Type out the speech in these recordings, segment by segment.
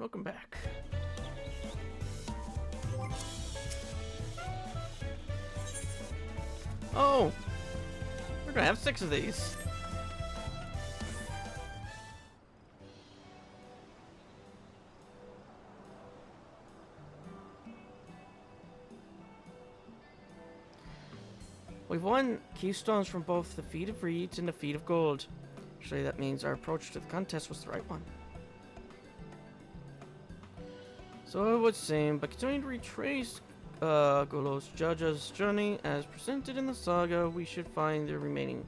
welcome back. Oh! We're gonna have 6 of these. We've won keystones from both the Feat of Reeds and the Feat of Gold. Surely that means our approach to the contest was the right one. So it would seem, by continuing to retrace Golo's judge's journey as presented in the saga, we should find the remaining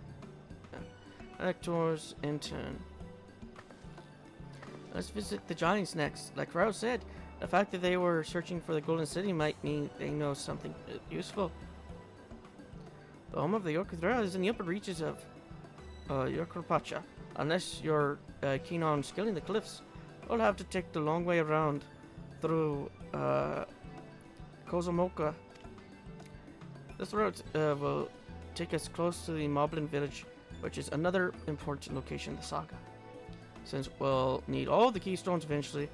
electors in turn. Let's visit the Giants next. Like Rao said, the fact that they were searching for the Golden City might mean they know something useful. The home of the Yorkthra is in the upper reaches of Yorkpacha. Unless you're keen on scaling the cliffs, we'll have to take the long way around through Kozumoka. This route will take us close to the Moblin village, which is another important location in the saga. Since we'll need all the keystones eventually,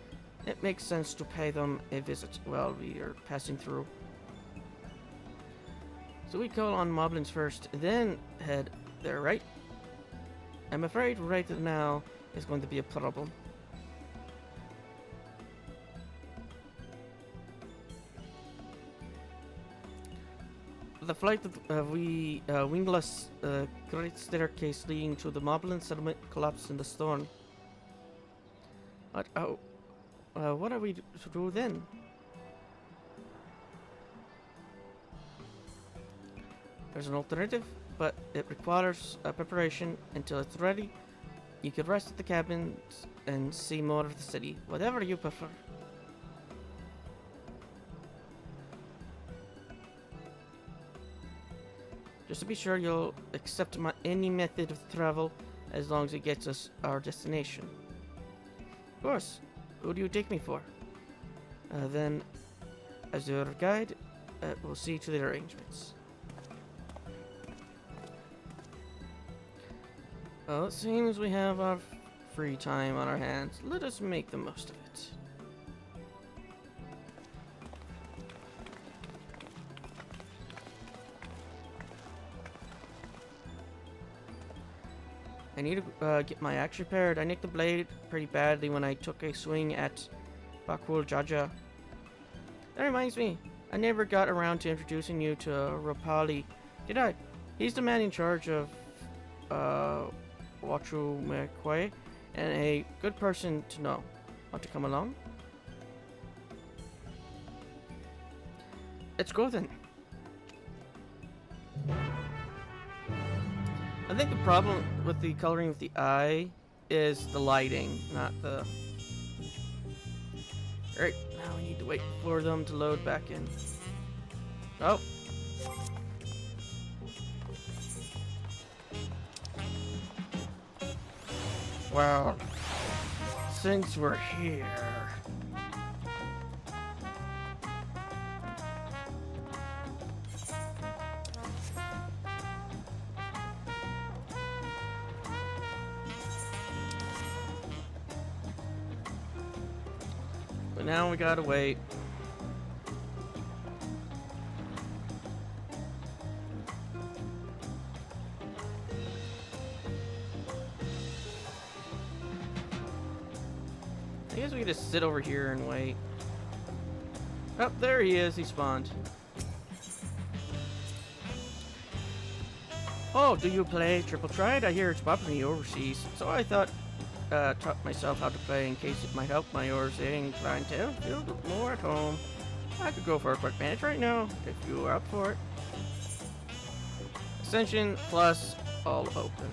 it makes sense to pay them a visit while we are passing through. So we call on Moblins first, then head there, right? I'm afraid right now is going to be a problem. The flight of wingless great staircase leading to the Moblin settlement collapsed in the storm. What are we to do then? There's an alternative, but it requires preparation until it's ready. You could rest at the cabins and see more of the city, whatever you prefer. Just to be sure, you'll accept any method of travel as long as it gets us our destination. Of course. Who do you take me for? Then, as your guide, we'll see to the arrangements. Well, it seems we have our free time on our hands. Let us make the most of it. I need to get my axe repaired. I nicked the blade pretty badly when I took a swing at Bakul Jaja. That reminds me, I never got around to introducing you to Rapali, did I? He's the man in charge of Wachu Mekwe, and a good person to know. Want to come along? Let's go then. I think the problem with the coloring of the eye is the lighting, not the... Alright, now we need to wait for them to load back in. Oh. Well, since we're here... But now we gotta wait. I guess we can just sit over here and wait. Oh, there he is. He spawned. Oh, do you play Triple Triad? I hear it's popular overseas. So I thought, taught myself how to play in case it might help my overseeing clientele feel more at home. I could go for a quick match right now, if you are up for it. Ascension Plus, all open.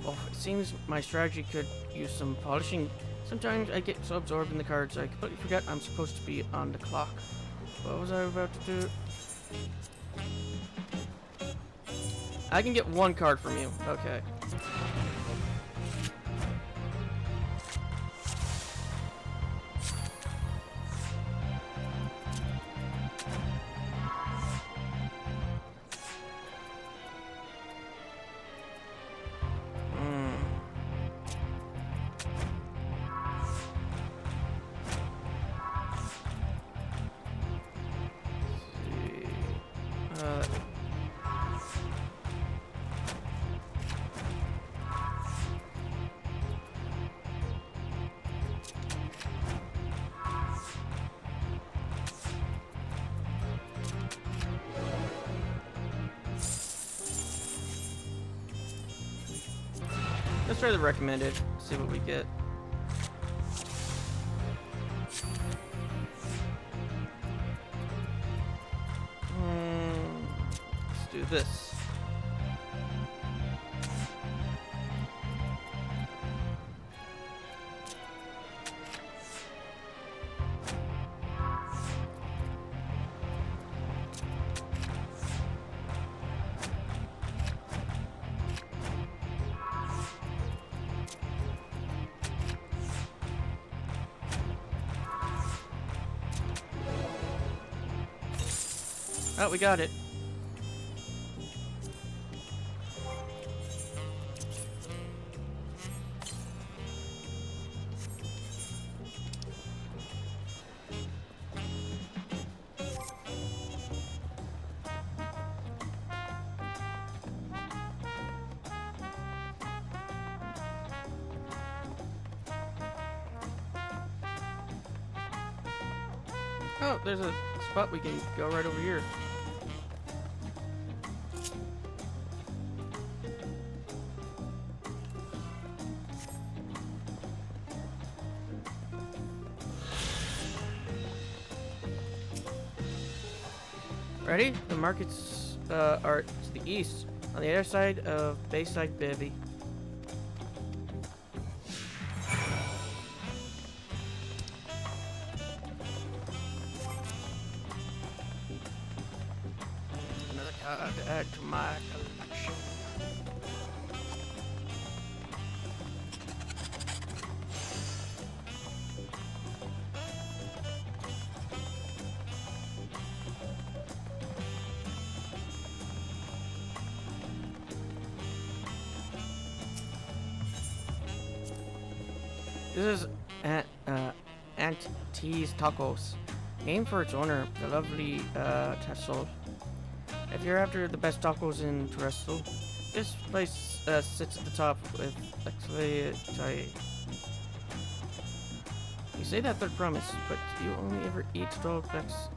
Oh, it seems my strategy could use some polishing. Sometimes I get so absorbed in the cards I completely forget I'm supposed to be on the clock. What was I about to do? I can get one card from you. Okay. Let's try the recommended. See what we get. Let's do this. Oh, we got it. Oh, there's a spot we can go right over here. Ready? The markets are to the east, on the other side of Bayside Bivy. Another card to add to my collection. This is Aunt T's Tacos, named for its owner, the lovely Tessel. If you're after the best tacos in Terrestrial, this place sits at the top with You say that third promise, but you only ever eat Dog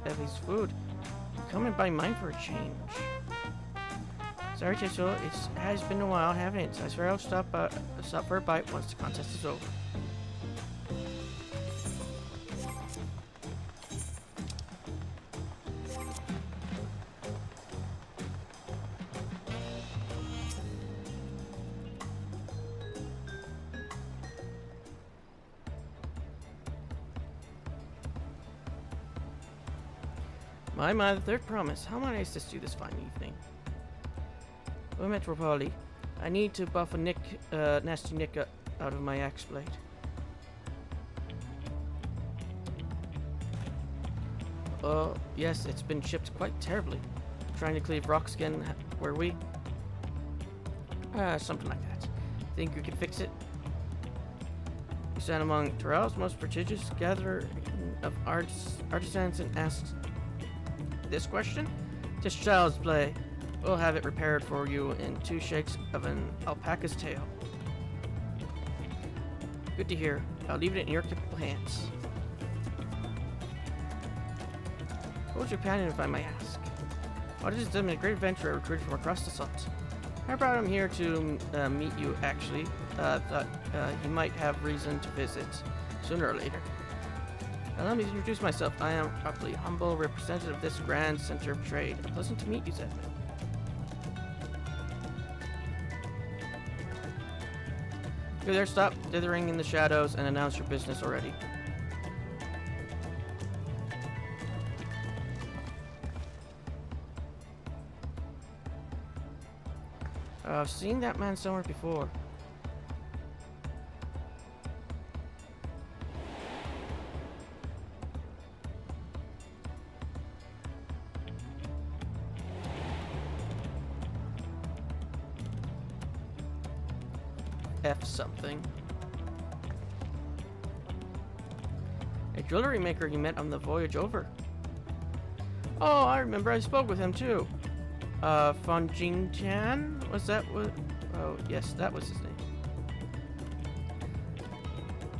Evie's food. Come and buy mine for a change. Sorry, Tessel, it has been a while, haven't it? I swear I'll stop for a bite once the contest is over. My, the third promise. How might I assist you this fine evening? Oh, Metropoli. I need to buff a nasty nick out of my axe blade. Oh, yes, it's been chipped quite terribly. Trying to cleave rocks again, were we? Something like that. Think you can fix it? You stand among Terrell's most prestigious gatherer of artisans and asks this question? Just child's play. We'll have it repaired for you in 2 shakes of an alpaca's tail. Good to hear. I'll leave it in your capable hands. Who's your companion, if I may ask? What is a great adventurer recruited from across the salt? I brought him here to meet you, actually. Thought he might have reason to visit sooner or later. Allow me to introduce myself. I am Upley, humble representative of this grand center of trade. Pleasant to meet you, Zedman. You there, stop dithering in the shadows and announce your business already. I've seen that man somewhere before. F something. A jewelry maker you met on the voyage over. Oh, I remember. I spoke with him too. Fan Jingtian? Was that what? Oh, yes, that was his name.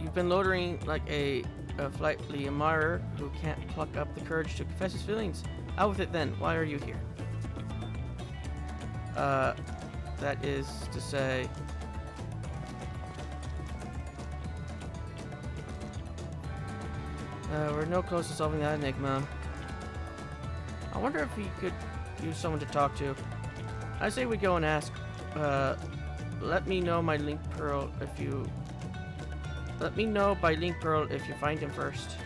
You've been loitering like a flightly admirer who can't pluck up the courage to confess his feelings. Out with it then. Why are you here? That is to say... we're no close to solving that enigma. I wonder if we could use someone to talk to. I say we go and ask. Let me know my link pearl if you... Let me know by link pearl if you find him first.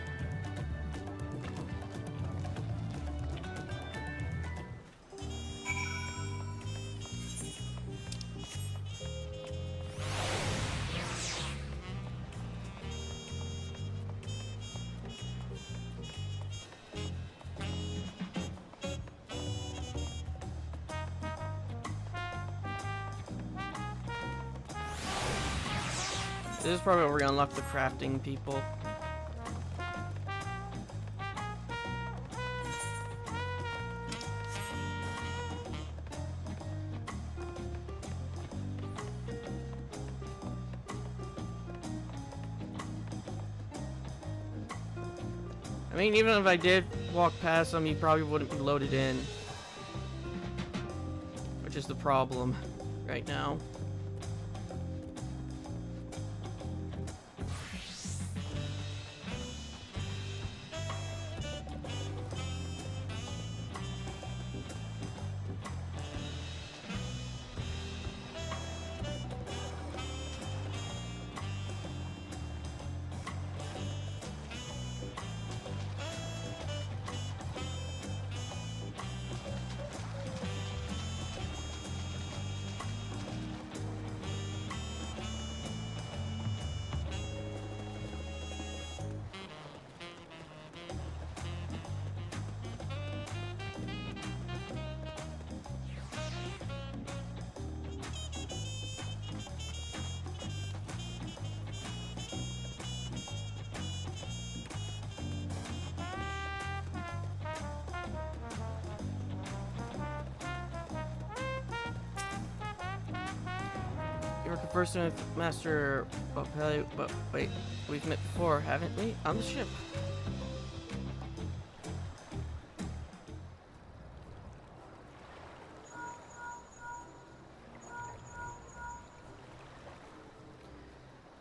This is probably where we unlock the crafting people. I mean, even if I did walk past them, you probably wouldn't be loaded in. Which is the problem right now. You were conversing with Master Bopelli, but wait, we've met before, haven't we? On the ship.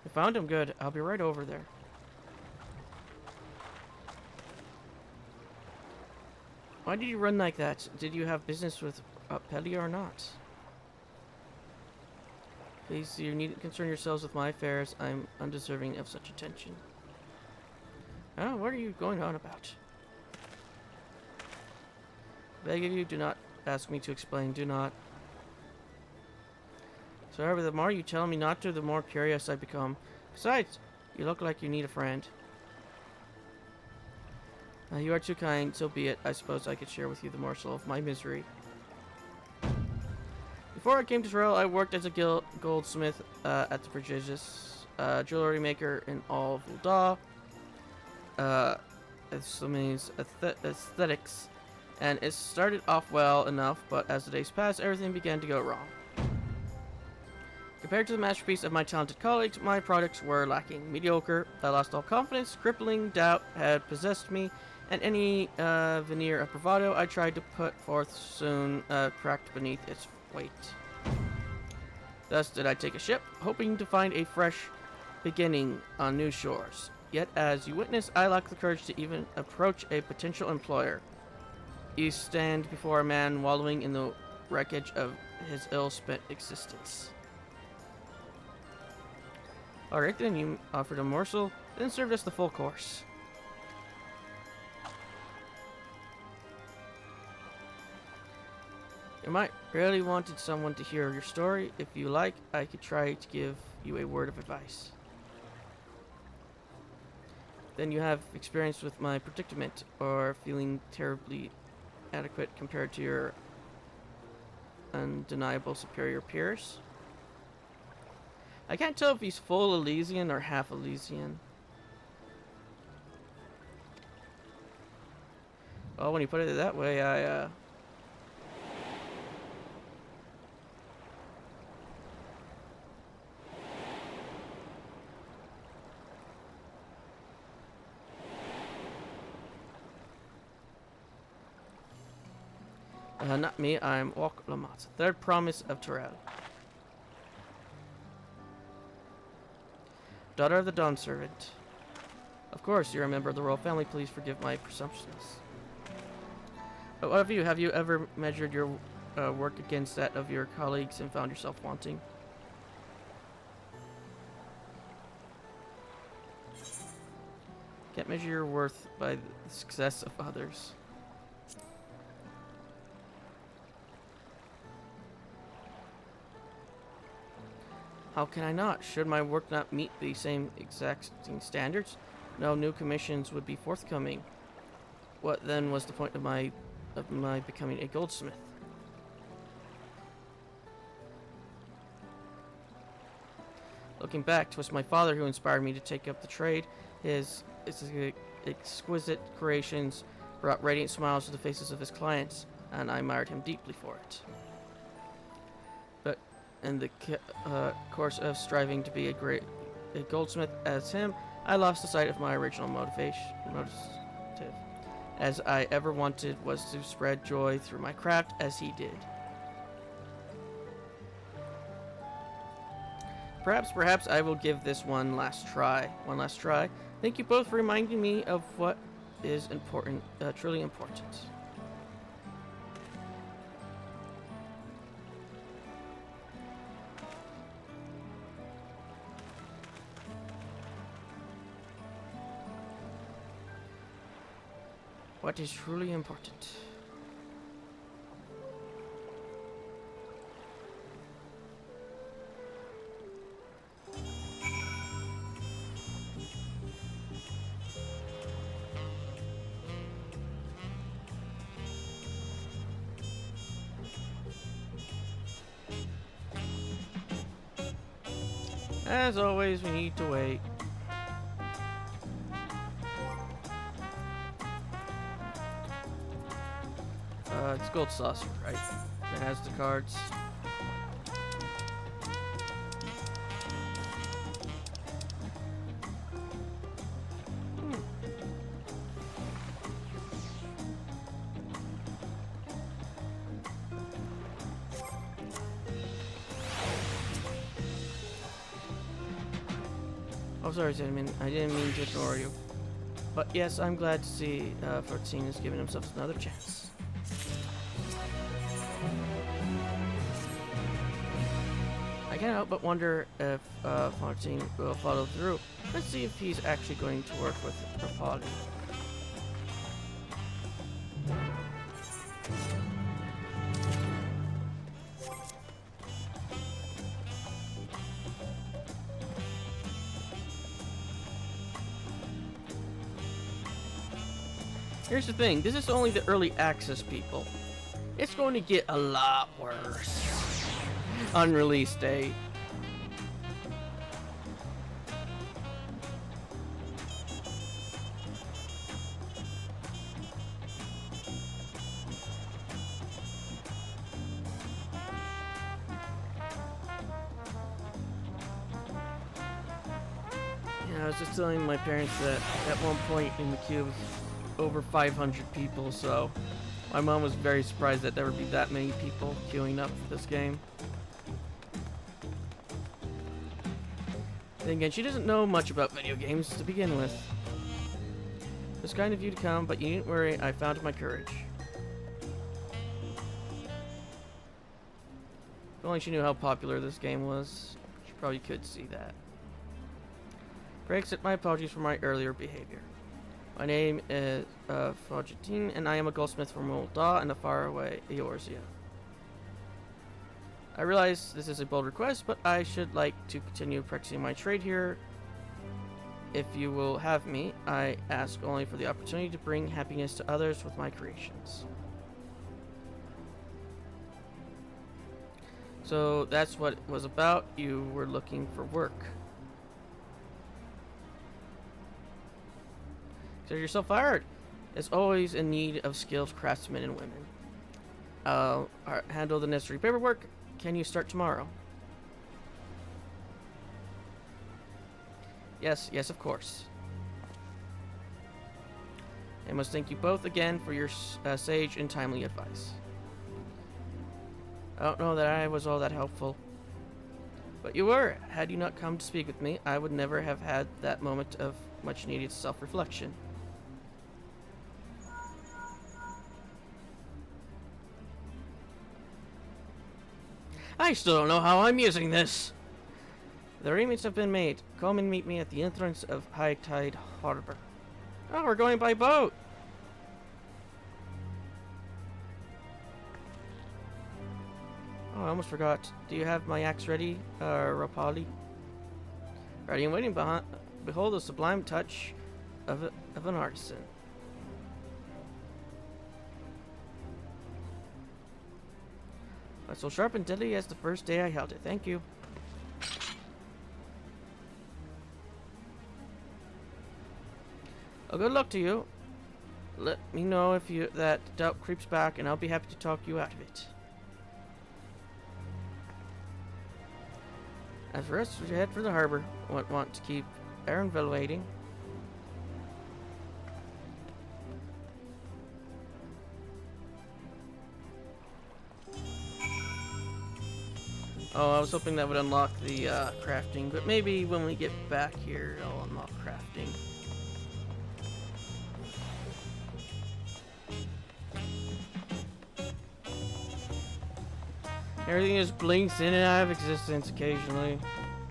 I found him. Good. I'll be right over there. Why did you run like that? Did you have business with Bopelli or not? Please, you needn't concern yourselves with my affairs. I'm undeserving of such attention. Oh, what are you going on about? Beg of you, do not ask me to explain. Do not. So, however, the more you tell me not to, the more curious I become. Besides, you look like you need a friend. You are too kind, so be it. I suppose I could share with you the morsel of my misery. Before I came to Trail, I worked as a goldsmith at the prestigious jewelry maker in all Vulda. This means aesthetics, and it started off well enough, but as the days passed, everything began to go wrong. Compared to the masterpiece of my talented colleagues, my products were lacking. Mediocre. I lost all confidence. Crippling doubt had possessed me, and any veneer of bravado I tried to put forth soon cracked beneath its weight. Thus did I take a ship, hoping to find a fresh beginning on new shores. Yet, as you witness, I lack the courage to even approach a potential employer. You stand before a man wallowing in the wreckage of his ill-spent existence. Alright then, you offered a morsel, then served us the full course. You might really wanted someone to hear your story. If you like, I could try to give you a word of advice. Then you have experience with my predicament, or feeling terribly adequate compared to your undeniable superior peers. I can't tell if he's full Elysian or half Elysian. Well, when you put it that way, not me, I'm Walk Lamont, third promise of Terrell. Daughter of the Dawn Servant. Of course, you're a member of the royal family. Please forgive my presumptions. But what of you? Have you ever measured your work against that of your colleagues and found yourself wanting? Can't measure your worth by the success of others. How can I not? Should my work not meet the same exacting standards, no new commissions would be forthcoming. What then was the point of my becoming a goldsmith? Looking back, 'twas my father who inspired me to take up the trade. His exquisite creations brought radiant smiles to the faces of his clients, and I admired him deeply for it. But in the course of striving to be a goldsmith as him, I lost the sight of my original motive. As I ever wanted was to spread joy through my craft as he did. Perhaps I will give this one last try. Thank you both for reminding me of what is important, truly important. What is truly important? As always, we need to wait. It's gold saucer, right? It has the cards. Oh, sorry, Cinnamon. I didn't mean to ignore you. But yes, I'm glad to see Fortine has given himself another chance. I can't help but wonder if Fortine will follow through. Let's see if he's actually going to work with Rapalli. Here's the thing, this is only the early access people. It's going to get a lot worse on release date. Yeah, I was just telling my parents that at one point in the queue over 500 people, so my mom was very surprised that there would be that many people queuing up for this game. Then again, she doesn't know much about video games to begin with. It was kind of you to come, but you needn't worry, I found my courage. If only she knew how popular this game was, she probably could see that. Accept my apologies for my earlier behavior. My name is Fajitine, and I am a goldsmith from Molda in the faraway Eorzea. I realize this is a bold request, but I should like to continue practicing my trade here. If you will have me, I ask only for the opportunity to bring happiness to others with my creations. So that's what it was about. You were looking for work. Consider yourself fired. Is always in need of skilled craftsmen and women. I'll handle the necessary paperwork. Can you start tomorrow? Yes, of course. I must thank you both again for your sage and timely advice. I don't know that I was all that helpful. But you were. Had you not come to speak with me, I would never have had that moment of much needed self-reflection. I still don't know how I'm using this. The arrangements have been made. Come and meet me at the entrance of High Tide Harbor. Oh, we're going by boat. Oh, I almost forgot. Do you have my axe ready, Rapali? Ready and waiting. Behold the sublime touch of an artisan. So sharp and deadly as the first day I held it. Thank you. Well, good luck to you. Let me know if that doubt creeps back, and I'll be happy to talk you out of it. As for us, we head for the harbor. Want to keep Aaronville waiting. Oh, I was hoping that would unlock the crafting, but maybe when we get back here, I'll unlock crafting. Everything just blinks in and out of existence occasionally.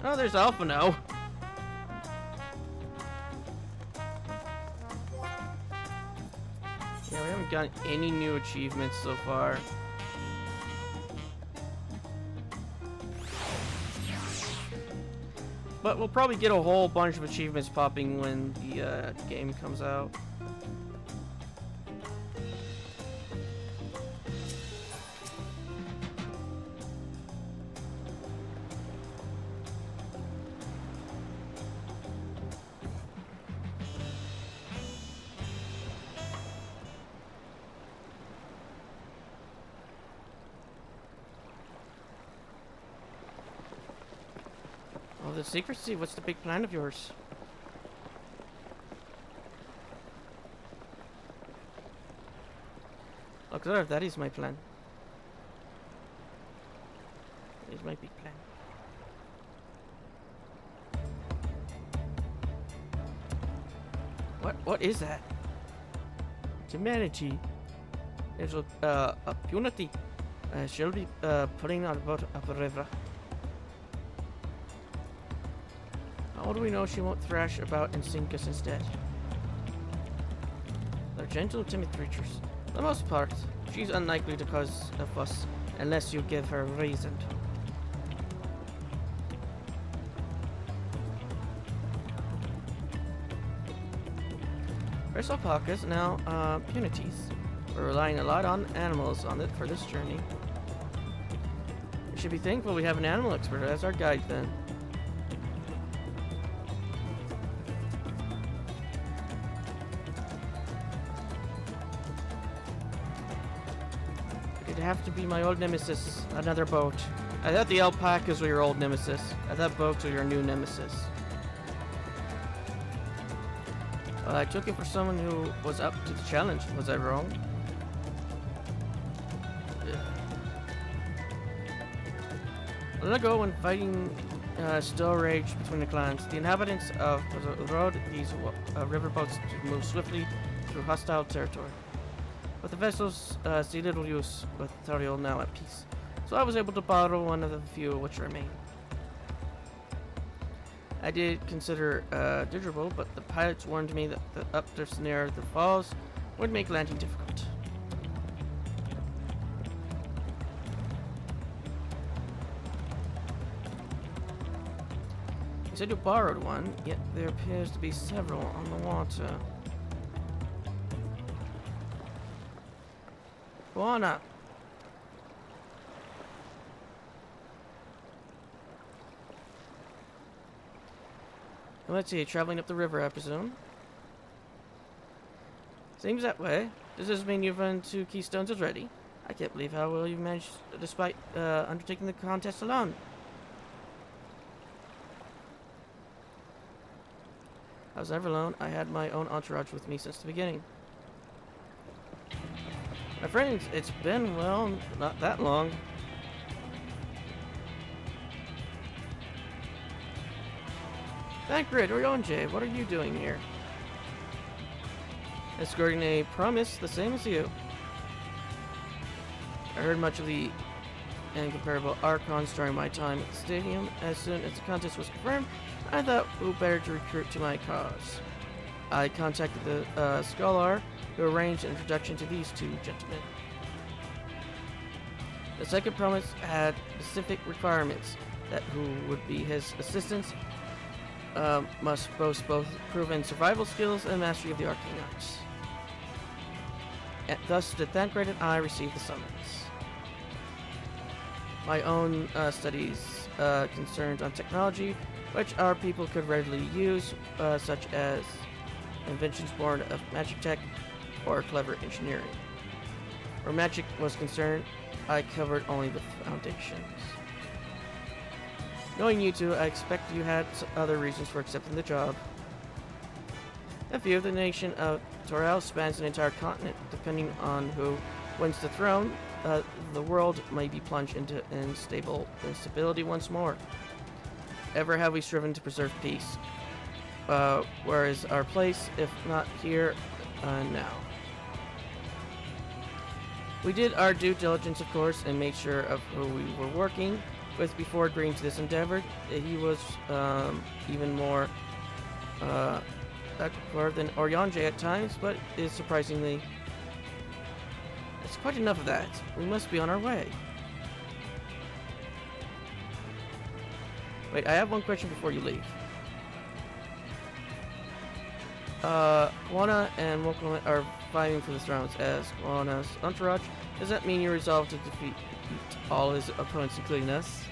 Oh, there's Alpha now. Yeah, we haven't gotten any new achievements so far. But we'll probably get a whole bunch of achievements popping when the game comes out. Oh, the secrecy. What's the big plan of yours? Oh, good, that is my plan. That is my big plan. What is that? Humanity. There's a punity. She'll be putting on a boat up a river. How do we know she won't thrash about and sink us instead? They're gentle, timid creatures. For the most part, she's unlikely to cause a fuss unless you give her a reason. First alpacas, now punities. We're relying a lot on animals on it for this journey. We should be thankful we have an animal expert as our guide then. It'd have to be my old nemesis, another boat. I thought the alpacas were your old nemesis. I thought boats were your new nemesis. Well, I took it for someone who was up to the challenge. Was I wrong? Long ago, when fighting still raged between the clans, the inhabitants of rode these riverboats to move swiftly through hostile territory. But the vessels see little use with Dawntrail now at peace, so I was able to borrow one of the few which remain. I did consider dirigible, but the pilots warned me that the updrifts near the falls would make landing difficult. You said you borrowed one, yet there appears to be several on the water. Buona. Let's see, traveling up the river, I presume. Seems that way. Does this mean you've run 2 keystones already? I can't believe how well you've managed despite undertaking the contest alone. I was never alone. I had my own entourage with me since the beginning. My friends, it's been, well, not that long. Thancred, Orionje, what are you doing here? Escorting a promise the same as you. I heard much of the incomparable Archons during my time at the stadium. As soon as the contest was confirmed, I thought who better to recruit to my cause. I contacted the scholar who arranged an introduction to these 2 gentlemen. The second promise had specific requirements that who would be his assistants must boast both proven survival skills and mastery of the arcane arts. And thus did Thancred and I receive the summons. My own studies concerned on technology, which our people could readily use, such as inventions born of magic tech or clever engineering. Where magic was concerned, I covered only the foundations. Knowing you two, I expect you had other reasons for accepting the job. A view of the nation of Dawntrail spans an entire continent. Depending on who wins the throne, the world may be plunged into instability once more. Ever have we striven to preserve peace? Where is our place, if not here, now? We did our due diligence, of course, and made sure of who we were working with before agreeing to this endeavor. He was even more than Orionje at times, but is surprisingly... It's quite enough of that. We must be on our way. Wait, I have one question before you leave. Guana and Mokume are vying for the thrones as Guana's entourage. Does that mean you're resolved to defeat all his opponents, including us?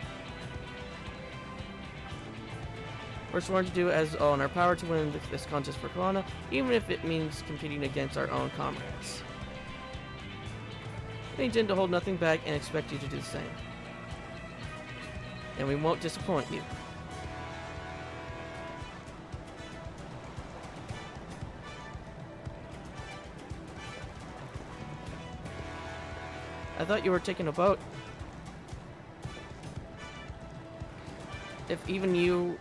We're sworn to do as all in our power to win this contest for Guana, even if it means competing against our own comrades. We intend to hold nothing back and expect you to do the same. And we won't disappoint you. I thought you were taking a boat. If even you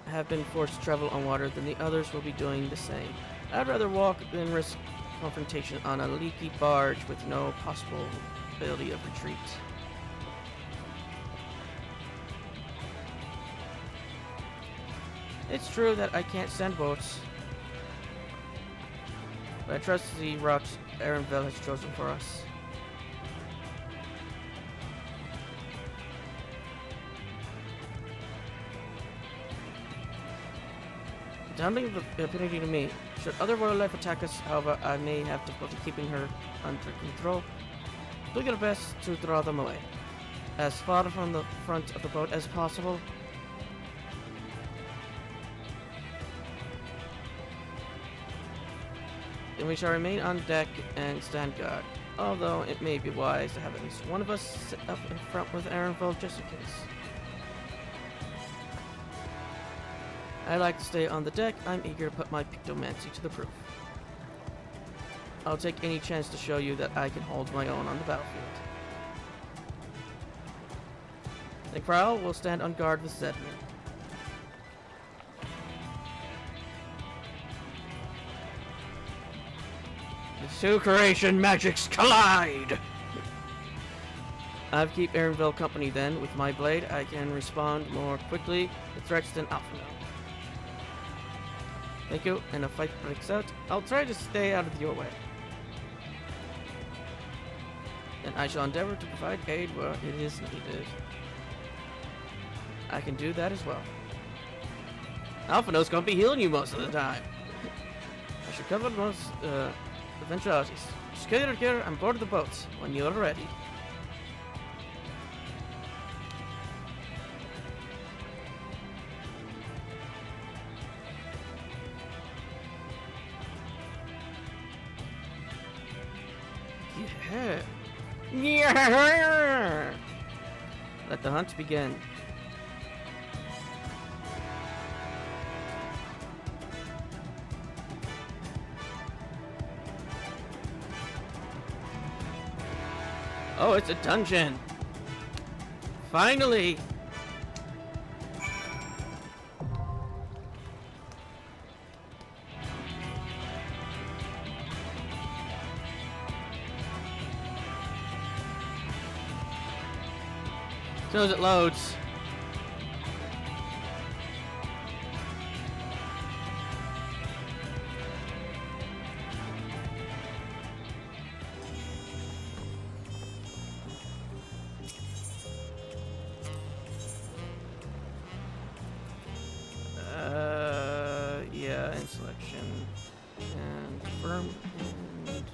have been forced to travel on water, then the others will be doing the same. I'd rather walk than risk confrontation on a leaky barge with no possibility of retreat. It's true that I can't send boats, but I trust the rocks Erenville has chosen for us. Handling the opportunity to me. Should other royal life attack us, however, I may have difficulty keeping her under control. Do your best to draw them away, as far from the front of the boat as possible. Then we shall remain on deck and stand guard, although it may be wise to have at least one of us sit up in front with Erenville just in case. I like to stay on the deck. I'm eager to put my pictomancy to the proof. I'll take any chance to show you that I can hold my own on the battlefield. The Crow will stand on guard with Zedman. The two creation magics collide! I'll keep Erenville company then. With my blade, I can respond more quickly to threats than Alphino. Thank you, and a fight breaks out, I'll try to stay out of your way. Then I shall endeavor to provide aid where it is needed. I can do that as well. Alphino's gonna be healing you most of the time. I should cover most eventualities. Just get here on board the boats when you're ready. Yeah. Yeah. Let the hunt begin. Oh, it's a dungeon. Finally. As soon as it loads. Yeah, and selection and confirm and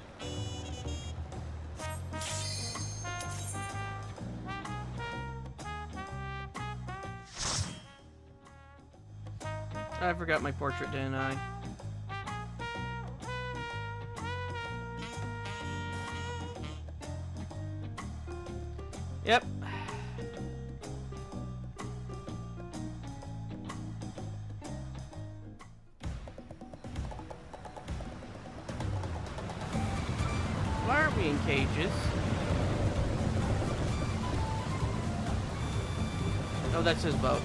I forgot my portrait, didn't I? Yep. Why aren't we in cages? Oh, that's his boat.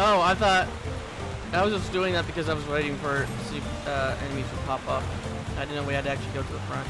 Oh, I thought I was just doing that because I was waiting for enemies to pop up. I didn't know we had to actually go to the front.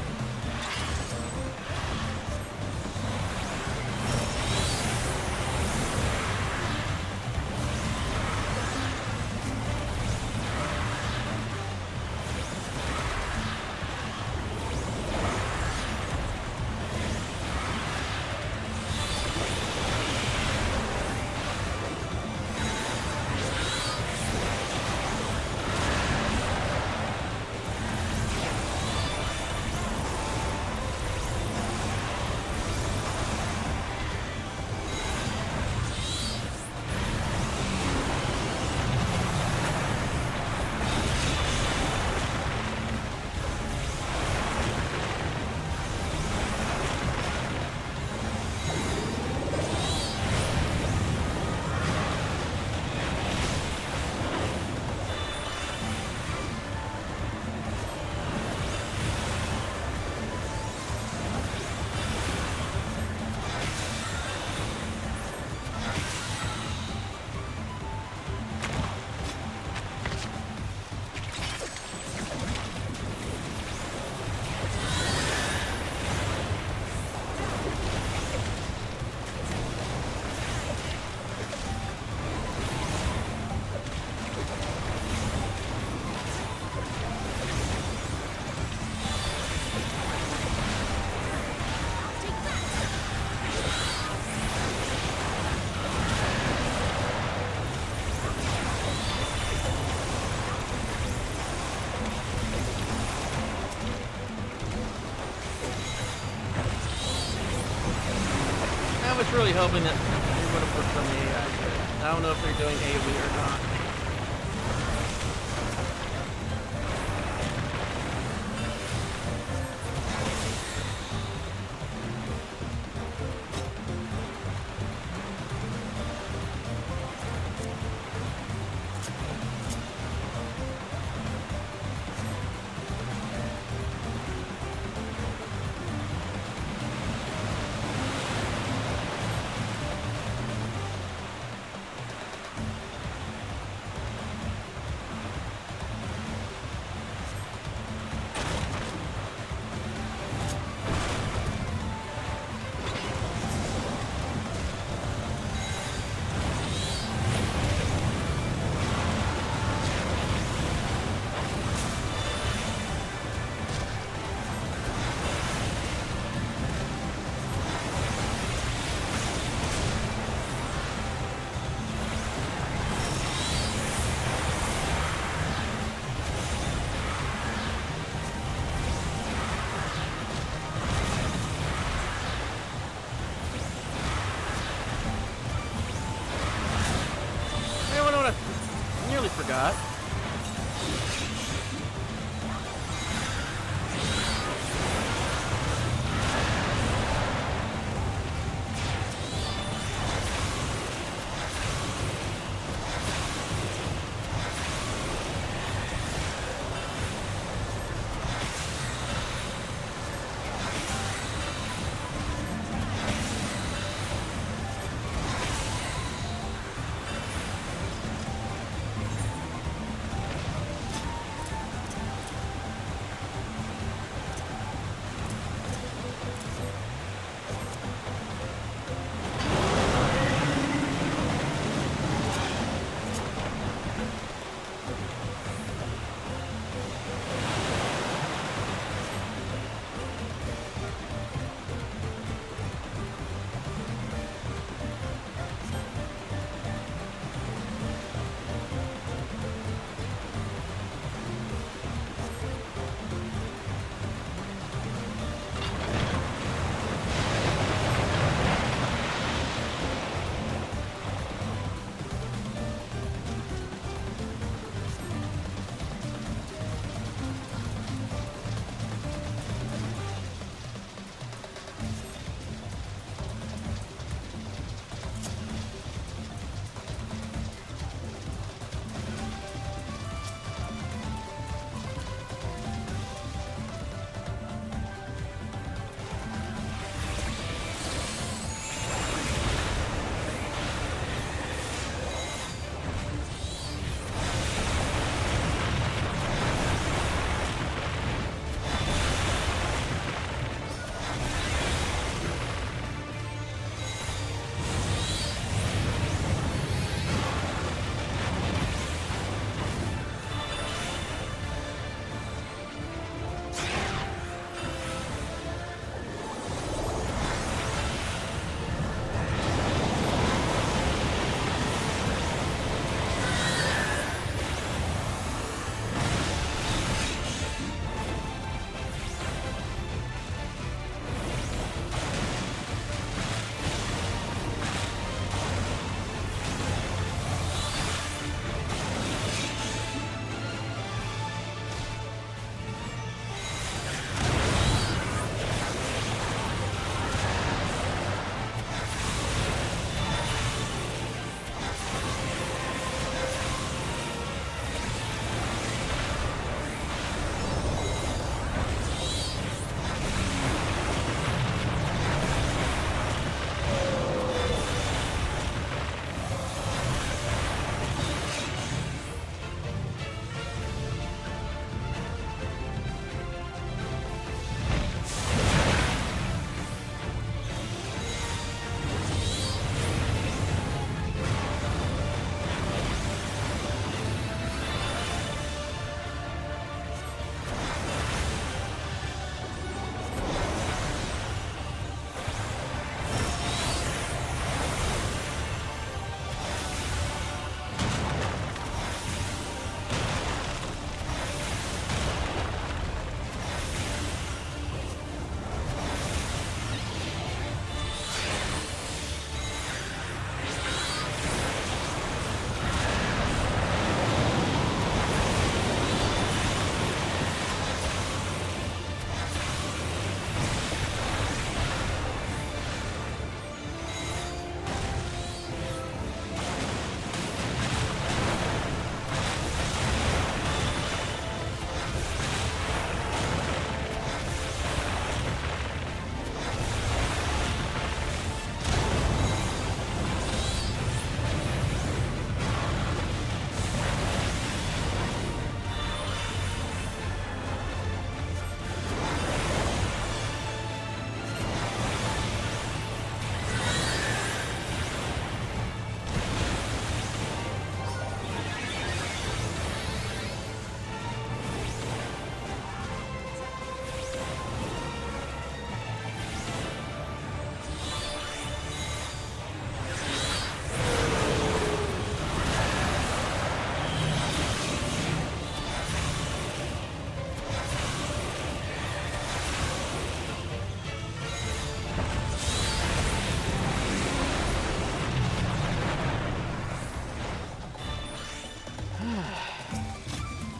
really hoping that it would have worked for me. I don't know if they're doing AoE or not. Nearly forgot.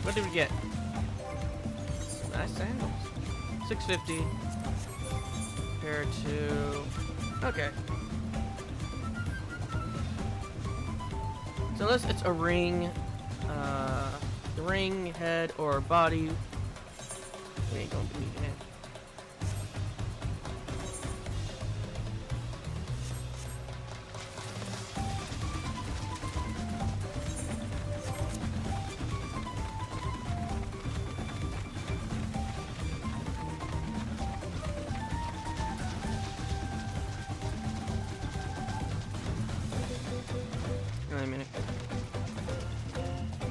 What did we get? Some nice sandals. 650. Pair to. Okay. So unless it's a ring, head, or body, we ain't gonna be needing it. Wait a minute.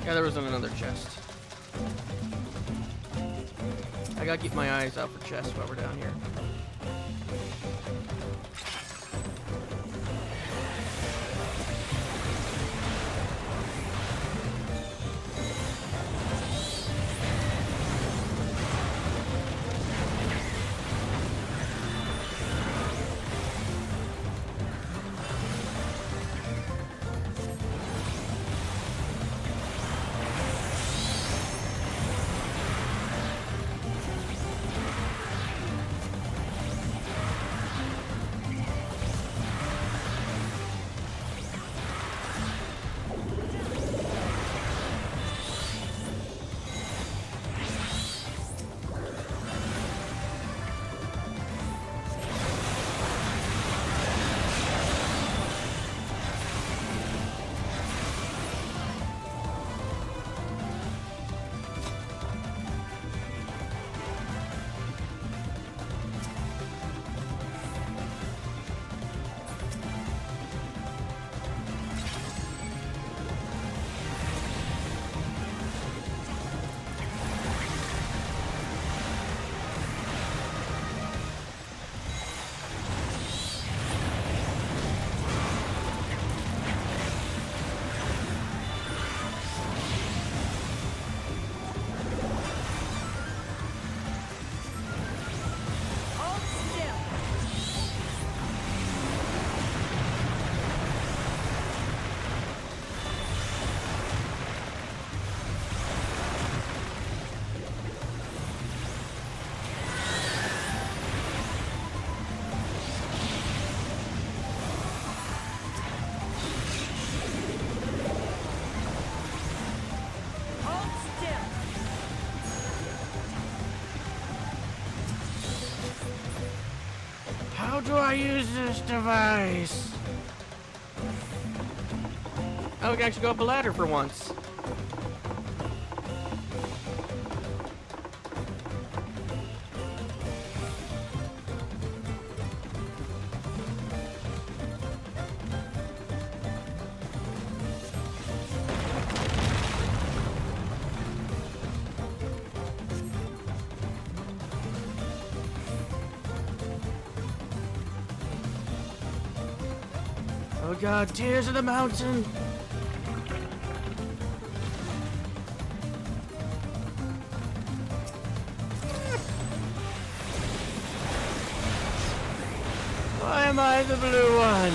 Yeah, there was another chest. I gotta keep my eyes out for chests while we're down here. How do I use this device? Oh, we can actually go up a ladder for once. Oh god, tears of the mountain! Why am I the blue one?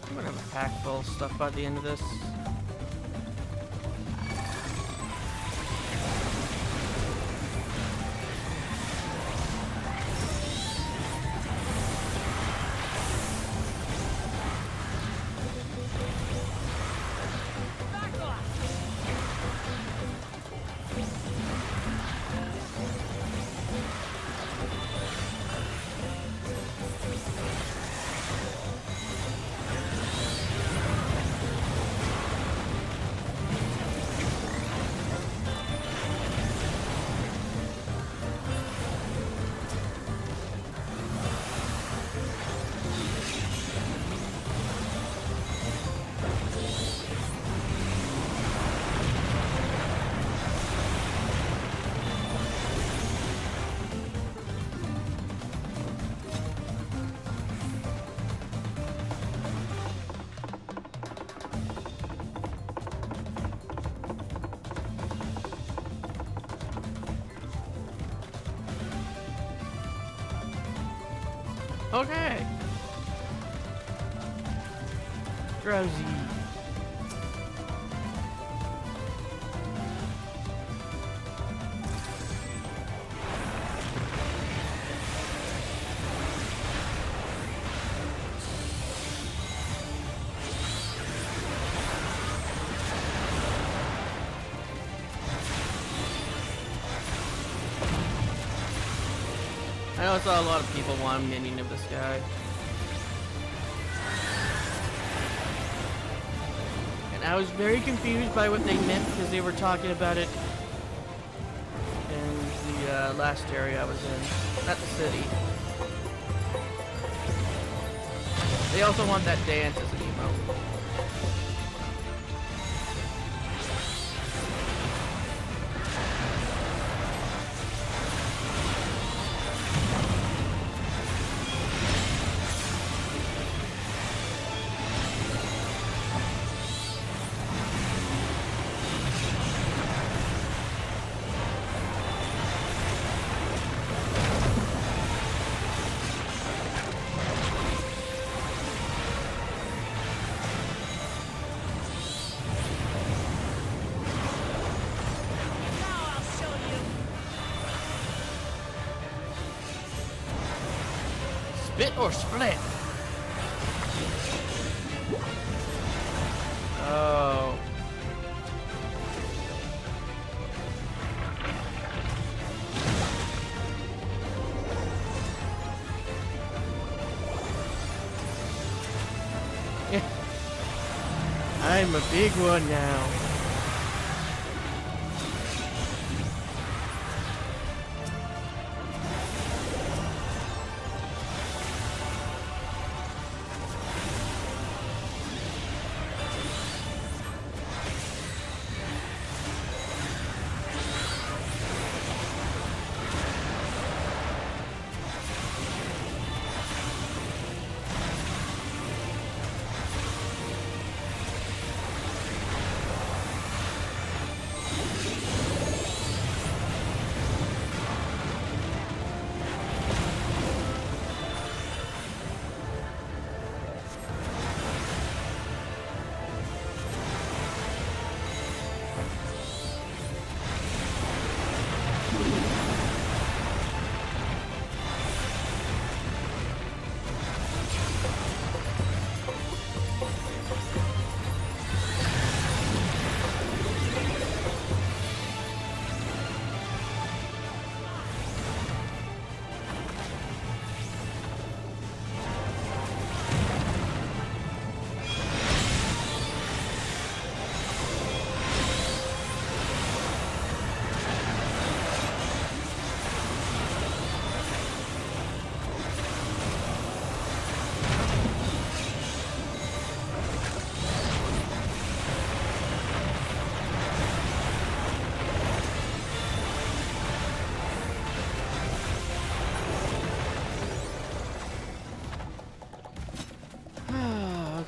I'm gonna have a pack full of stuff by the end of this. Okay. Drowsy. I know I saw a lot of people want a minion of this guy. And I was very confused by what they meant because they were talking about it in the last area I was in, not the city. They also want that dance as an emote. Spit or split? Oh. I'm a big one now.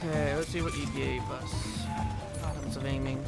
Okay, let's see what you gave us. Bottoms of aiming.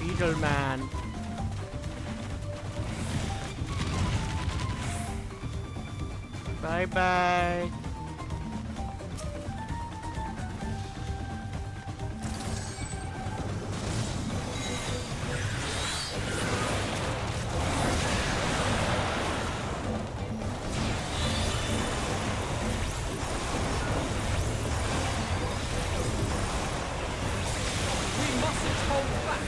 Beetle Man. Bye bye. We mustn't hold back.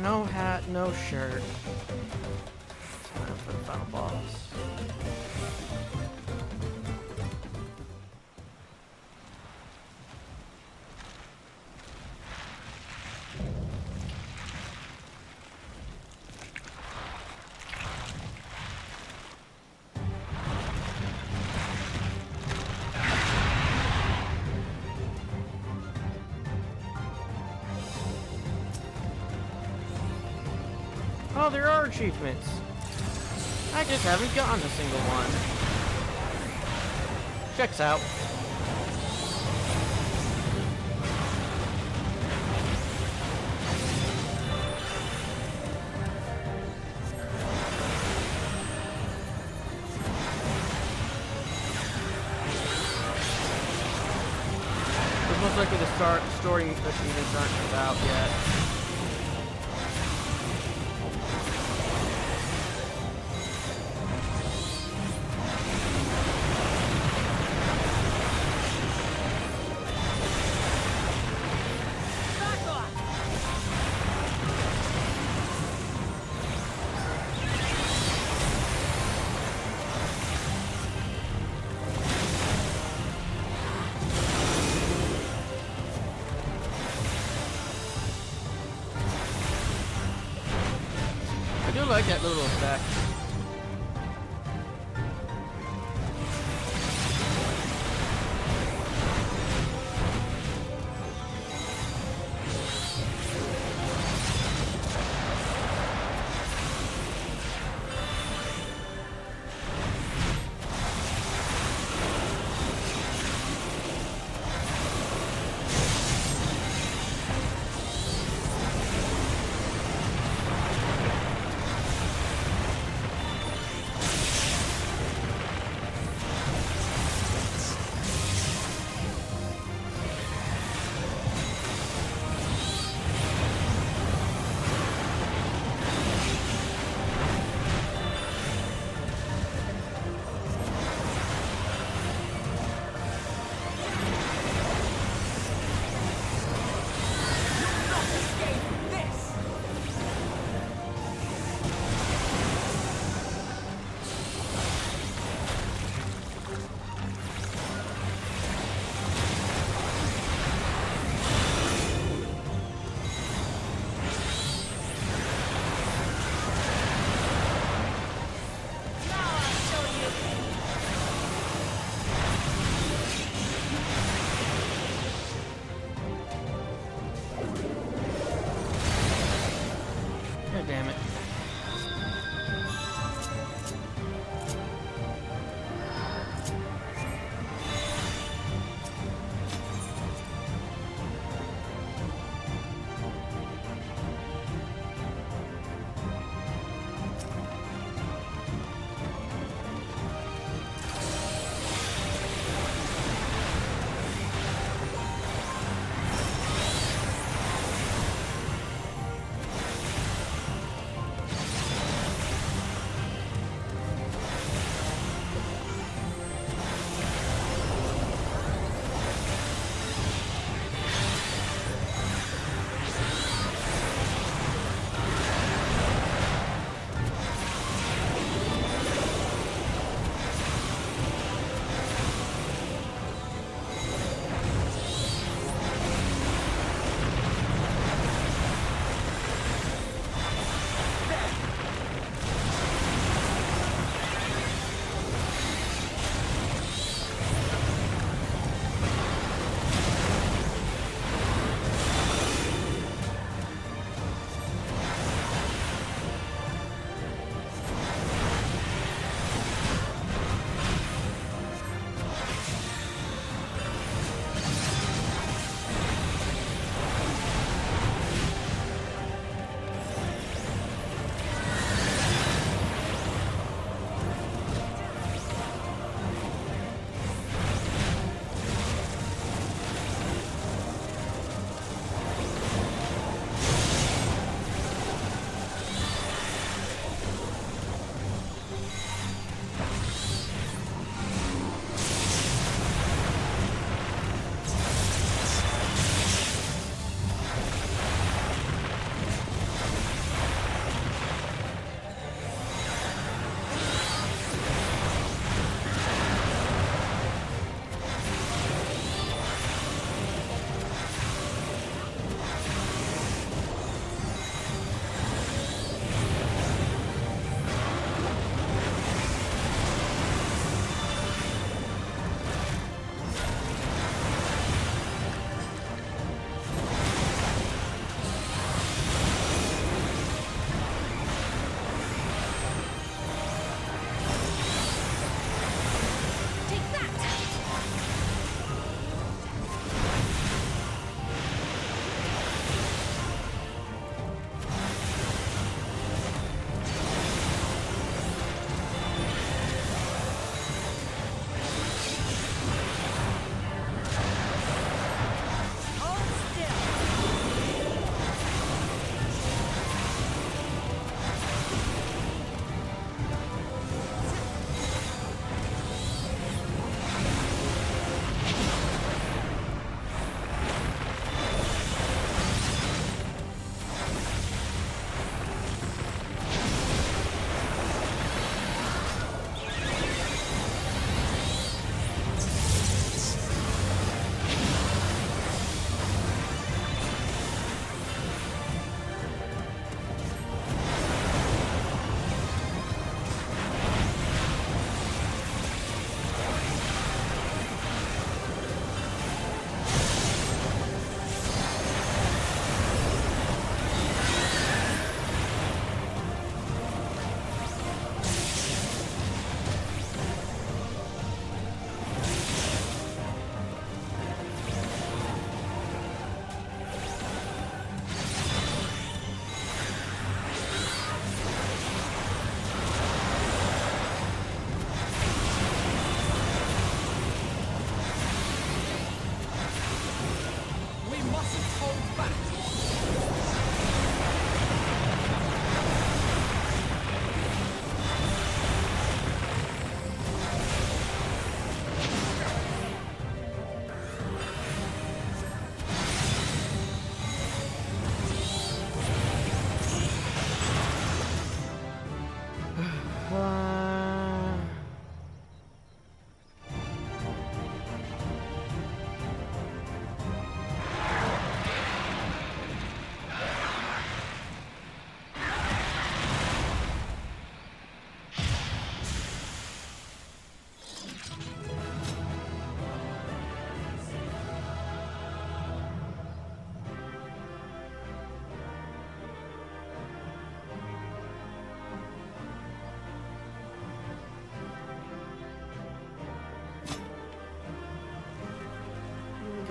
No hat, no shirt. Time for the final boss. Oh, there are achievements. I just haven't gotten a single one. Checks out. It's most likely the story achievements aren't out yet. I do like that little effect.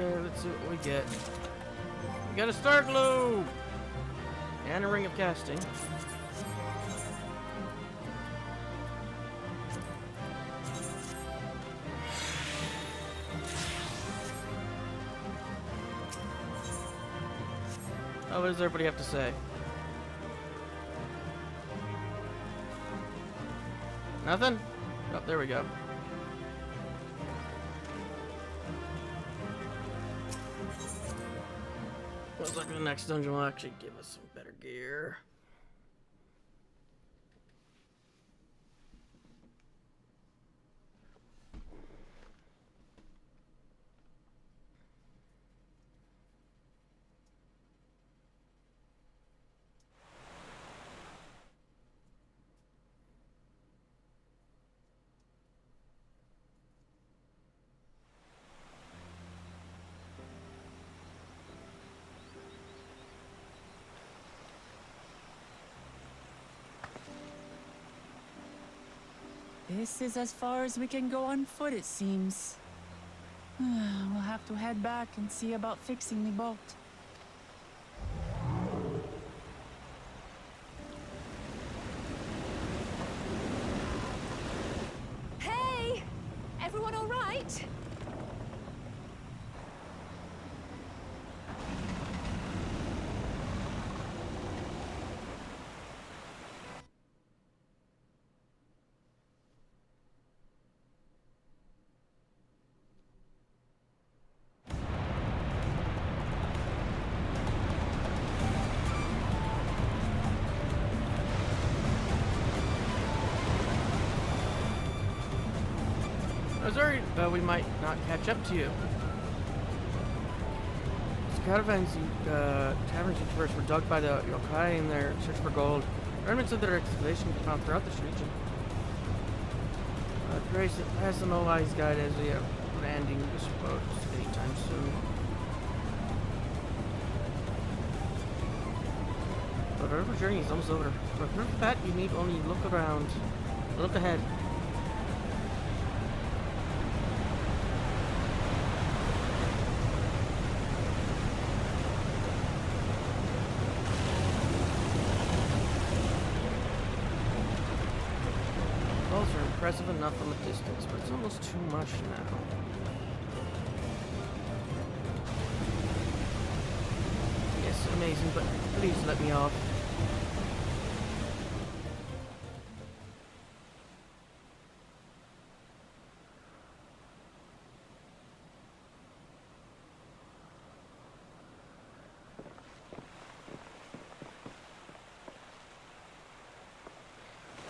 Okay, let's see what we get. We got a star globe! And a ring of casting. Oh, what does everybody have to say? Nothing? Oh, there we go. Looks like the next dungeon will actually give us some better gear. This is as far as we can go on foot, it seems. We'll have to head back and see about fixing the boat. Hey! Everyone all right? I was worried we might not catch up to you. These caravans taverns and tourists were dug by the yokai in their search for gold. Remnants of their excavation can be found throughout this region. Grace has an all-eyes guide as we are landing this boat anytime soon. But our journey is almost over. But remember that you need only look around. Look ahead. Falls are impressive enough from a distance, but it's almost too much now. Yes, amazing, but please let me off.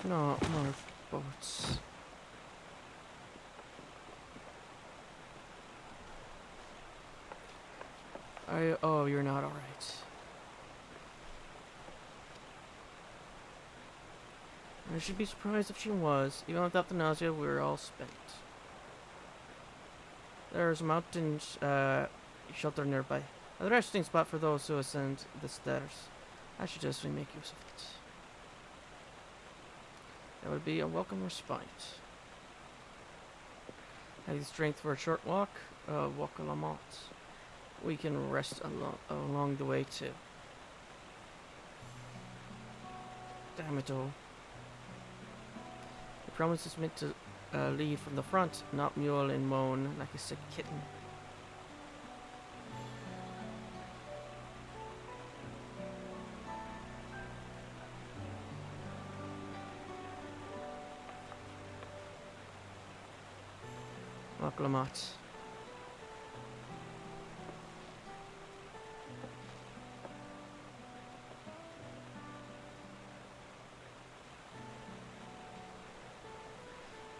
No, more boats. Oh, you're not alright. I should be surprised if she was. Even without the nausea, we're all spent. There's a mountain shelter nearby. A resting spot for those who ascend the stairs. I should just make use of it. That would be a welcome respite. Have the strength for a short walk? Walk a la mont. We can rest along the way too. Damn it all. The promise is meant to lead from the front, not mule and moan like a sick kitten. Walk la mont.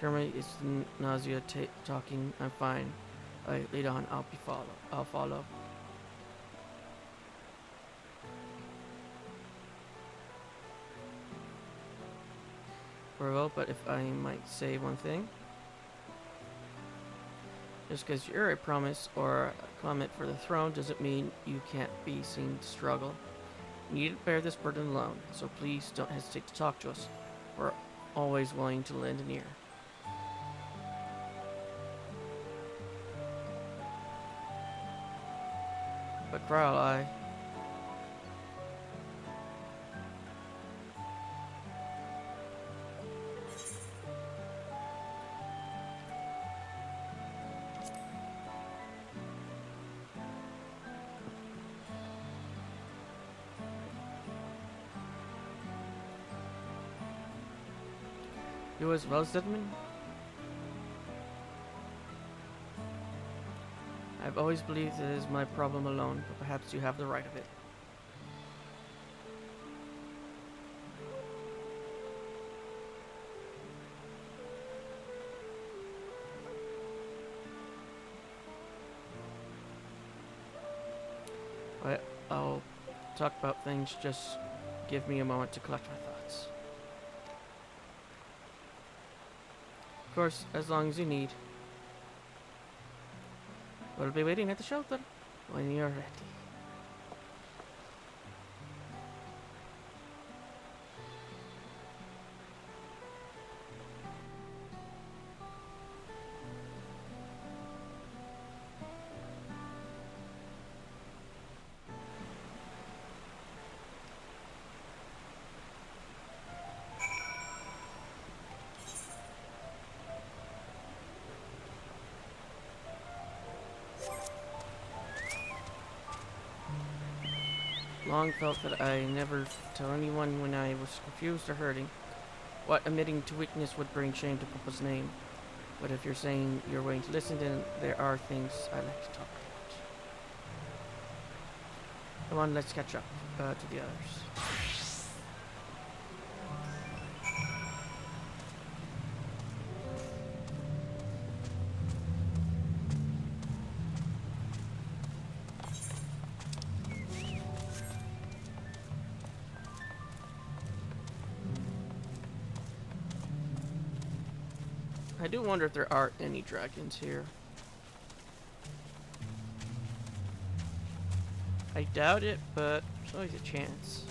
Jeremy is nausea talking. I'm fine. Lead on. I'll follow. Well, but if I might say one thing, just because you're a promise or a claimant for the throne doesn't mean you can't be seen to struggle. You need to bear this burden alone, so please don't hesitate to talk to us. We're always willing to lend an ear. But Kral, you as well, Zedman? I've always believed it is my problem alone, but perhaps you have the right of it. I'll talk about things, just give me a moment to collect my thoughts. Of course, as long as you need. We'll be waiting at the shelter when you're ready. Long felt that I never tell anyone when I was confused or hurting. What admitting to weakness would bring shame to Papa's name. But if you're saying you're willing to listen, then there are things I'd like to talk about. Come on, let's catch up to the others. I do wonder if there are any dragons here. I doubt it, but there's always a chance.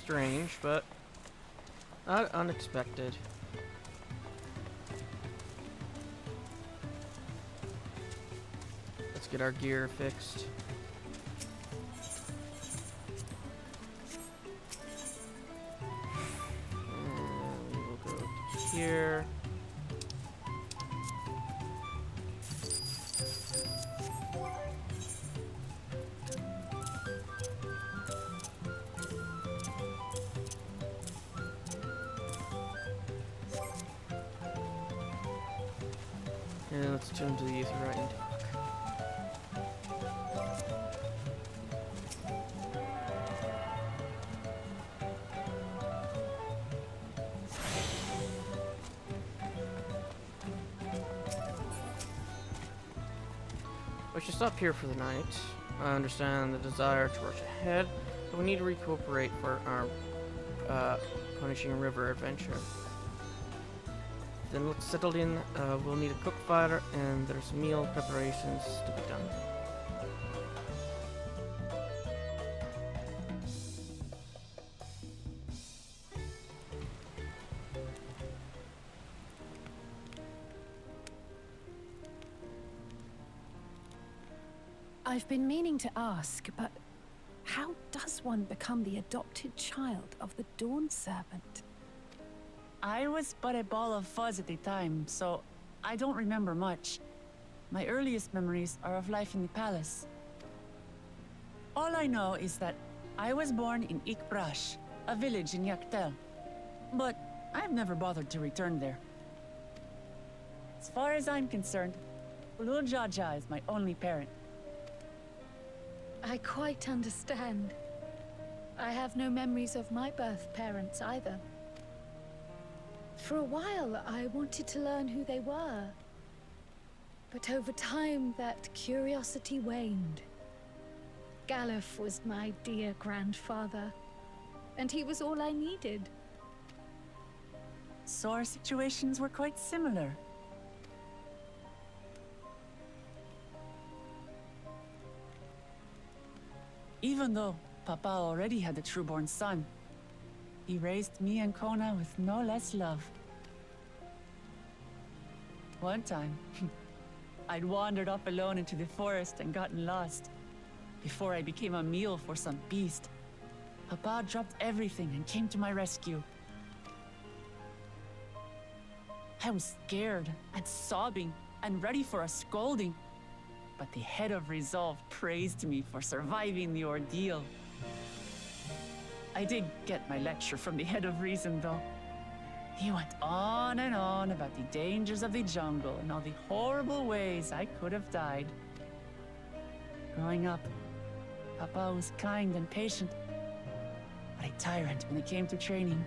Strange, but not unexpected. Let's get our gear fixed. And we'll go here. And let's turn to the Aetheryte and talk. We should stop here for the night. I understand the desire to rush ahead, but we need to recuperate for our Punishing River adventure. Then let's settle in. We'll need a cook fire, and there's meal preparations to be done. I've been meaning to ask, but how does one become the adopted child of the Dawn Serpent? I was but a ball of fuzz at the time, so I don't remember much. My earliest memories are of life in the palace. All I know is that I was born in Ikbrash, a village in Yaktel. But I've never bothered to return there. As far as I'm concerned, Ulul Jaja is my only parent. I quite understand. I have no memories of my birth parents either. For a while, I wanted to learn who they were. But over time, that curiosity waned. Galuf was my dear grandfather, and he was all I needed. So our situations were quite similar. Even though Papa already had a trueborn son, he raised me and Kona with no less love. One time, I'd wandered off alone into the forest and gotten lost. Before I became a meal for some beast, Papa dropped everything and came to my rescue. I was scared and sobbing and ready for a scolding, but the head of resolve praised me for surviving the ordeal. I did get my lecture from the head of reason, though. He went on and on about the dangers of the jungle and all the horrible ways I could have died. Growing up, Papa was kind and patient, but a tyrant when it came to training.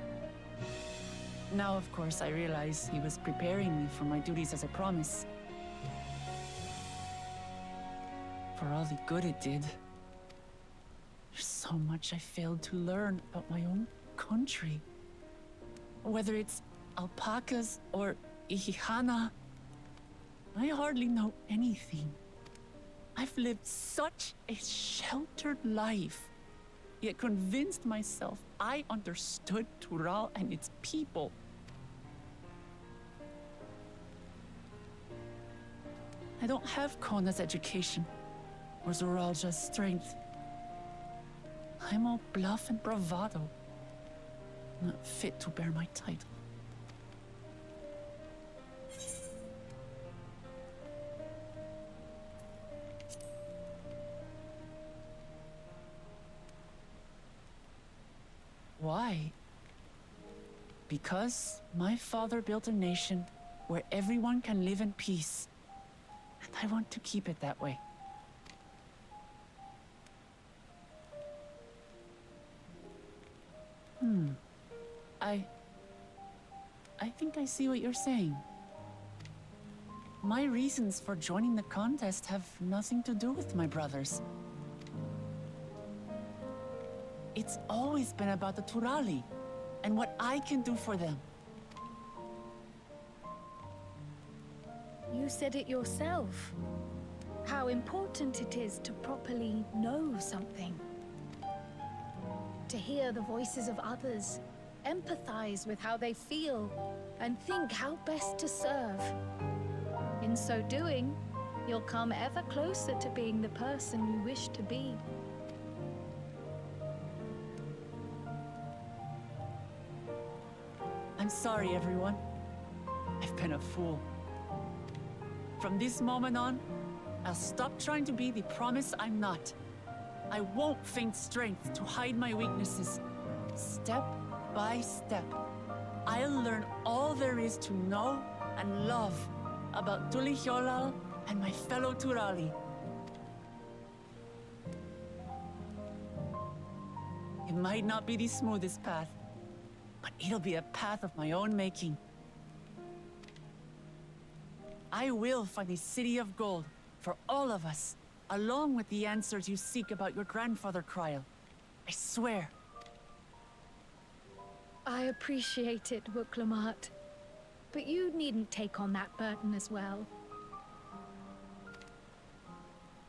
Now, of course, I realize he was preparing me for my duties as a promise. For all the good it did. There's so much I failed to learn about my own country. Whether it's alpacas or Ihihana, I hardly know anything. I've lived such a sheltered life, yet convinced myself I understood Tural and its people. I don't have Kona's education, or Zoralja's strength. I'm all bluff and bravado, not fit to bear my title. Why? Because my father built a nation where everyone can live in peace, and I want to keep it that way. I think I see what you're saying. My reasons for joining the contest have nothing to do with my brothers. It's always been about the Turali and what I can do for them. You said it yourself. How important it is to properly know something. To hear the voices of others, empathize with how they feel, and think how best to serve. In so doing, you'll come ever closer to being the person you wish to be. I'm sorry, everyone. I've been a fool. From this moment on, I'll stop trying to be the promise I'm not. I won't feign strength to hide my weaknesses. Step by step, I'll learn all there is to know and love about Tulihyolal and my fellow Turali. It might not be the smoothest path, but it'll be a path of my own making. I will find a city of gold for all of us, along with the answers you seek about your grandfather, Kryl. I swear. I appreciate it, Wuklamat. But you needn't take on that burden as well.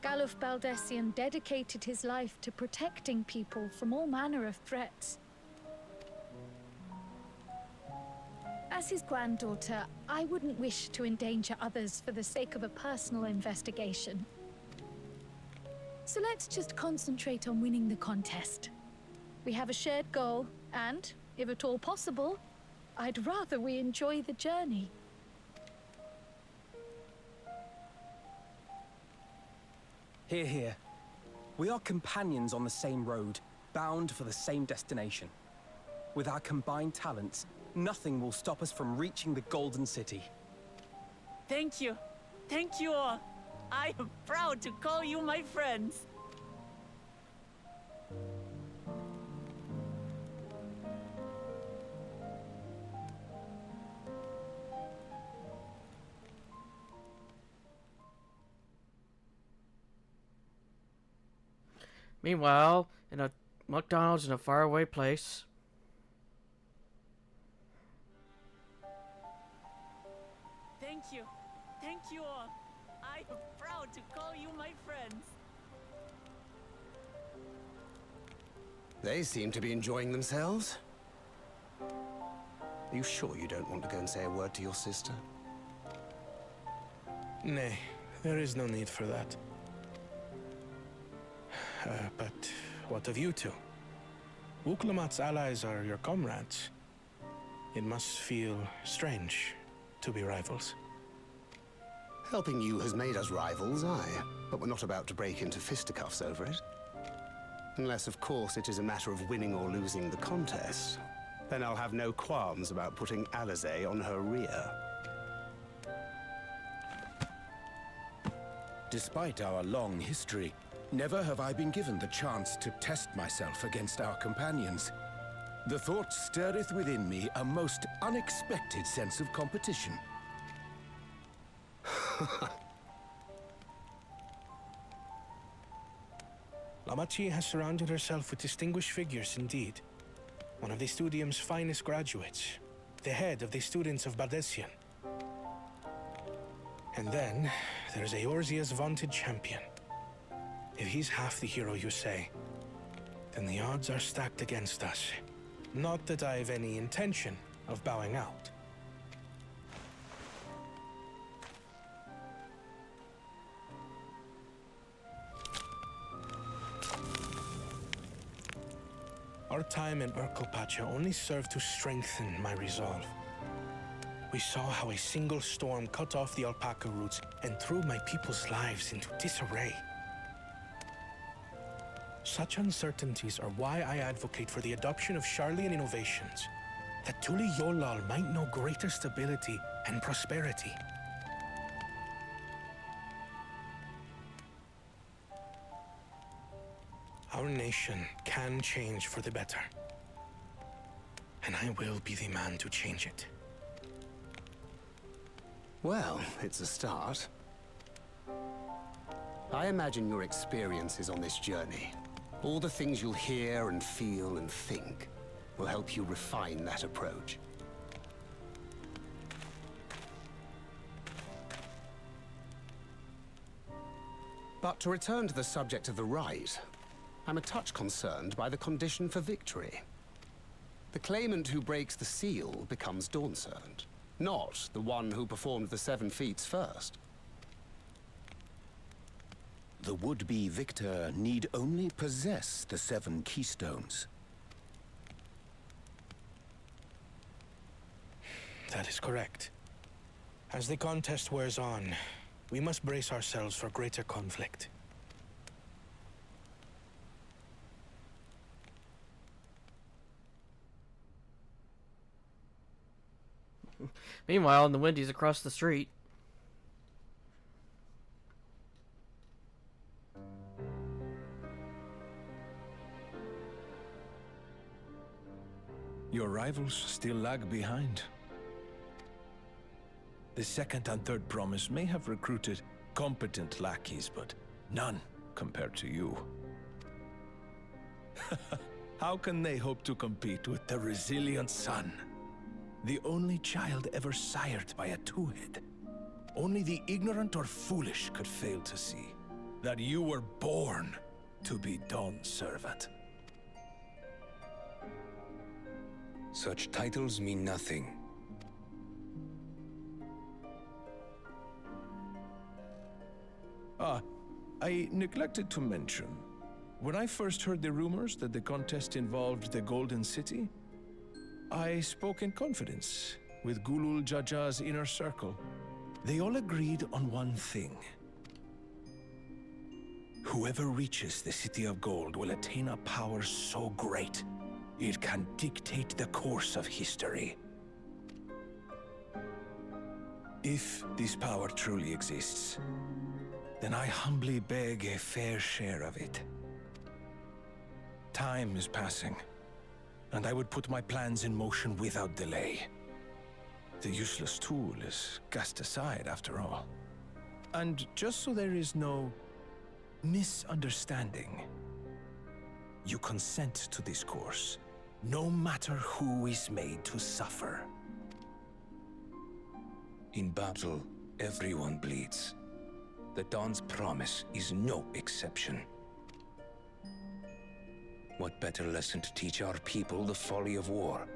Galuf Baldessian dedicated his life to protecting people from all manner of threats. As his granddaughter, I wouldn't wish to endanger others for the sake of a personal investigation. So let's just concentrate on winning the contest. We have a shared goal, and, if at all possible, I'd rather we enjoy the journey. Hear, hear. We are companions on the same road, bound for the same destination. With our combined talents, nothing will stop us from reaching the Golden City. Thank you. Thank you all. I am proud to call you my friends. Meanwhile, in a McDonald's in a faraway place. Thank you. Thank you all. I am proud to call you my friends. They seem to be enjoying themselves. Are you sure you don't want to go and say a word to your sister? Nay, there is no need for that. But what of you two? Wuklamat's allies are your comrades. It must feel strange to be rivals. Helping you has made us rivals, aye. But we're not about to break into fisticuffs over it. Unless, of course, it is a matter of winning or losing the contest. Then I'll have no qualms about putting Alizé on her rear. Despite our long history, never have I been given the chance to test myself against our companions. The thought stirreth within me a most unexpected sense of competition. Lamachi has surrounded herself with distinguished figures indeed. One of the Studium's finest graduates, the head of the students of Bardessian. And then, there's Eorzea's vaunted champion. If he's half the hero you say, then the odds are stacked against us. Not that I've any intention of bowing out. Our time in Urkelpacha only served to strengthen my resolve. We saw how a single storm cut off the alpaca roots and threw my people's lives into disarray. Such uncertainties are why I advocate for the adoption of Sharlayan innovations, that Tuli Yolal might know greater stability and prosperity. Our nation can change for the better, and I will be the man to change it. Well, it's a start. I imagine your experiences on this journey, all the things you'll hear and feel and think, will help you refine that approach. But to return to the subject of the rite, I'm a touch concerned by the condition for victory. The claimant who breaks the seal becomes Dawn Servant, not the one who performed the 7 feats first. The would-be victor need only possess the 7 keystones. That is correct. As the contest wears on, we must brace ourselves for greater conflict. Meanwhile, in the Wendy's across the street. Your rivals still lag behind. The second and third promise may have recruited competent lackeys, but none compared to you. How can they hope to compete with the resilient sun? The only child ever sired by a two-head. Only the ignorant or foolish could fail to see that you were born to be Dawn's servant. Such titles mean nothing. I neglected to mention, when I first heard the rumors that the contest involved the Golden City, I spoke in confidence with Gulul Jaja's inner circle. They all agreed on one thing. Whoever reaches the City of Gold will attain a power so great, it can dictate the course of history. If this power truly exists, then I humbly beg a fair share of it. Time is passing, and I would put my plans in motion without delay. The useless tool is cast aside after all. And just so there is no misunderstanding, you consent to this course, no matter who is made to suffer. In battle, everyone bleeds. The Dawn's promise is no exception. What better lesson to teach our people the folly of war?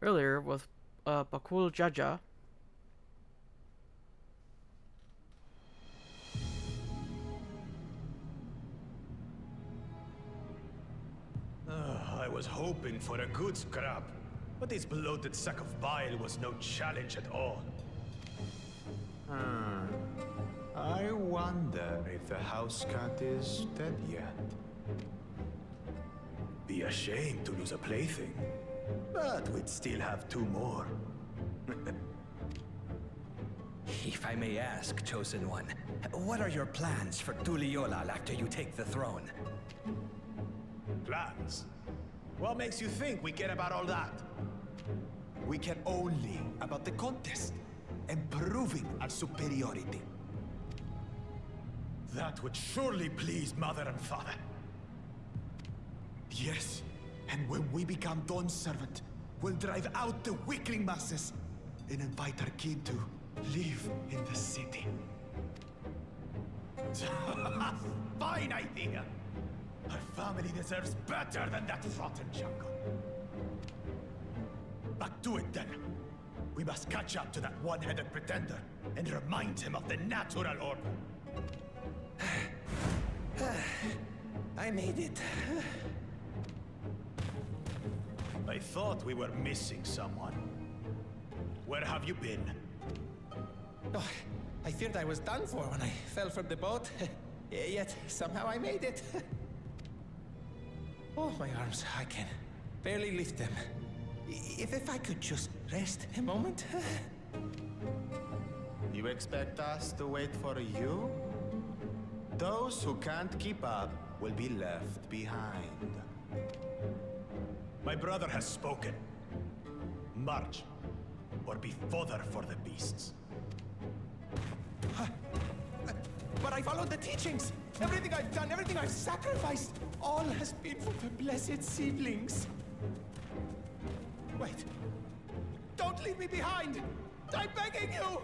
Earlier with Bakul Jaja. I was hoping for a good scrap, but this bloated sack of bile was no challenge at all. I wonder if the house cat is dead yet. Be ashamed to lose a plaything, but we'd still have two more. If I may ask, Chosen One, what are your plans for Tuliolal after you take the throne? Plans? What makes you think we care about all that? We care only about the contest and proving our superiority. That would surely please Mother and Father. Yes, and when we become Dawn's servant, we'll drive out the weakling masses and invite our king to live in the city. Fine idea! Our family deserves better than that rotten jungle. Back to it then. We must catch up to that one-headed pretender and remind him of the natural order. I made it. I thought we were missing someone. Where have you been? Oh, I feared I was done for when I fell from the boat. Yet, somehow I made it. Oh, my arms, I can barely lift them. If I could just rest a moment. You expect us to wait for you? Those who can't keep up will be left behind. My brother has spoken. March, or be fodder for the beasts. But I followed the teachings. Everything I've done, everything I've sacrificed, all has been for the blessed seedlings. Wait. Don't leave me behind! I'm begging you!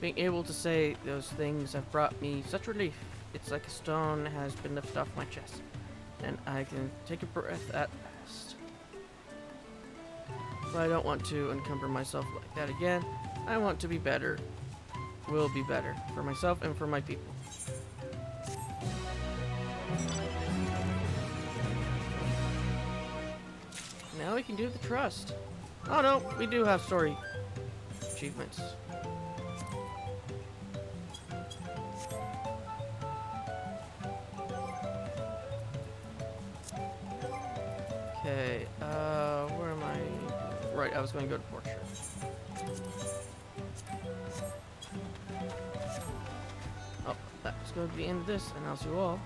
Being able to say those things have brought me such relief. It's like a stone has been lifted off my chest, and I can take a breath at last. But I don't want to encumber myself like that again. I want to be better. Will be better for myself and for my people. Now we can do the trust. Oh no, we do have story achievements. Okay, where am I? Right, I was going to go to Portrait. Oh, that's going to be the end of this, and I'll see you all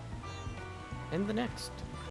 in the next.